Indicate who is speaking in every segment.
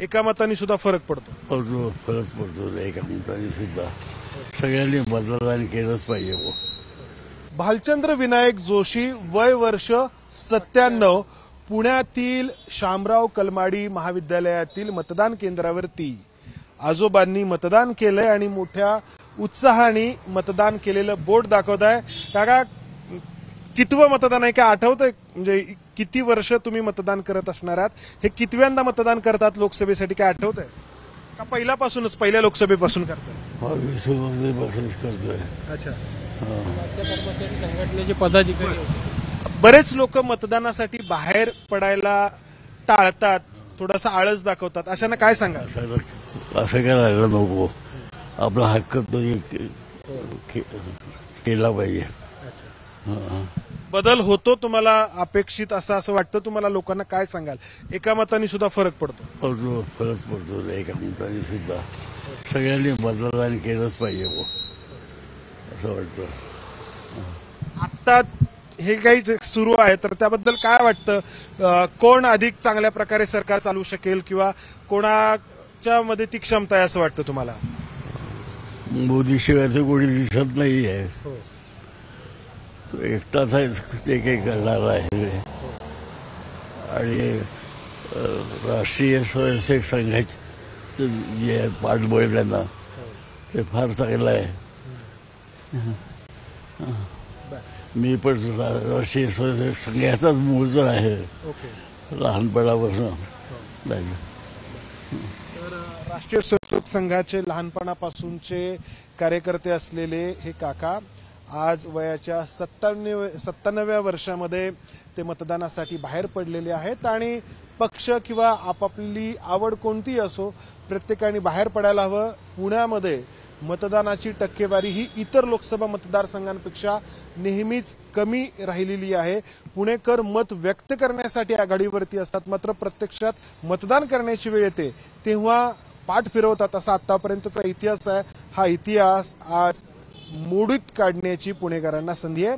Speaker 1: एका मताने सुद्धा फरक पडतो.
Speaker 2: फरक पडतो एका मिनिटाने सुद्धा. सगळ्यांनी मतदान केलंच पाहिजे.
Speaker 1: भालचंद्र विनायक जोशी, वय वर्ष 97, पुण्यातील शामराव कलमाडी महाविद्यालयातील मतदान केंद्रावरती आजोबांनी मतदान केलंय आणि मोठ्या उत्साहाने मतदान केलेलं बोर्ड दाखवत आहे. काका, कितवं मतदान आहे काय आठवतंय? म्हणजे किती वर्ष तुम्ही मतदान करत असणार आहात? हे कितव्यांदा मतदान करतात लोकसभेसाठी, काय आठवतंय का? पहिल्यापासूनच, पहिल्या लोकसभेपासून करताय?
Speaker 2: 20 वर्षांपासूनच करतोय.
Speaker 1: अच्छा.
Speaker 3: कर्मचारी संघटनेचे पदाधिकारी.
Speaker 1: बरेच लोक मतदानासाठी बाहेर पडायला टाळतात, थोडासा आळस दाखवतात, अशांना काय सांगाल?
Speaker 2: असं करायला नको. आपला हक्क तो केला पाहिजे.
Speaker 1: बदल होतो तुम्हाला अपेक्षित असं वाटतं तुम्हाला? लोकांना काय सांगाल? एका मताने सुद्धा फरक पडतो.
Speaker 2: फरक पडतो एका मिनिटाने सुद्धा. सगळ्यांनी मतदान केलंच पाहिजे असं वाटतं.
Speaker 1: आता हे काही सुरू आहे तर त्याबद्दल काय वाटतं? कोण अधिक चांगल्या प्रकारे सरकार चालवू शकेल किंवा कोणाच्या मध्ये ती क्षमता आहे असं वाटतं तुम्हाला?
Speaker 2: मोदी शिवाय तर कोणी दिसत नाही आहे. तो एकटाच आहे ते काही करणार आहे. आणि राष्ट्रीय स्वयंसेवक संघाचे जे पाठबळ त्यांना ते फार चांगलं आहे. मी पण राष्ट्रीय स्वयंसेवक संघाचाच मूळचा आहे लहानपणापासून.
Speaker 1: राष्ट्रीय स्वयंसेवक संघाचे लहानपणापासूनचे कार्यकर्ते असलेले हे काका आज वयाच्या 97व्या वर्षामध्ये ते मतदानासाठी बाहेर पडलेले आहेत. आणि पक्ष किंवा आपापली आवड कोणती असो, प्रत्येकाने बाहेर पडायला हवं. पुण्यामध्ये मतदानाची टक्केवारी ही इतर लोकसभा मतदारसंघांपेक्षा नेहमीच कमी राहिलेली आहे. पुणेकर मत व्यक्त करण्यासाठी आघाडीवरती असतात, मात्र प्रत्यक्षात मतदान करण्याची वेळ येते तेव्हा पाठ फिरवतात, असा आतापर्यंतचा इतिहास आहे. हा इतिहास आज मोडीत काढण्याची पुणेकरांना संधी आहे.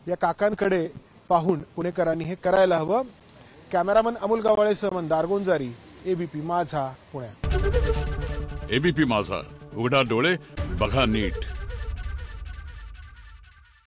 Speaker 1: या काकांकडे पाहून पुणेकरांनी हे करायला हवं. कॅमेरामन अमोल गावाळेसह मंदार गोंजारी, एबीपी माझा, पुणे.
Speaker 4: एबीपी माझा, उघडा डोळे बघा नीट.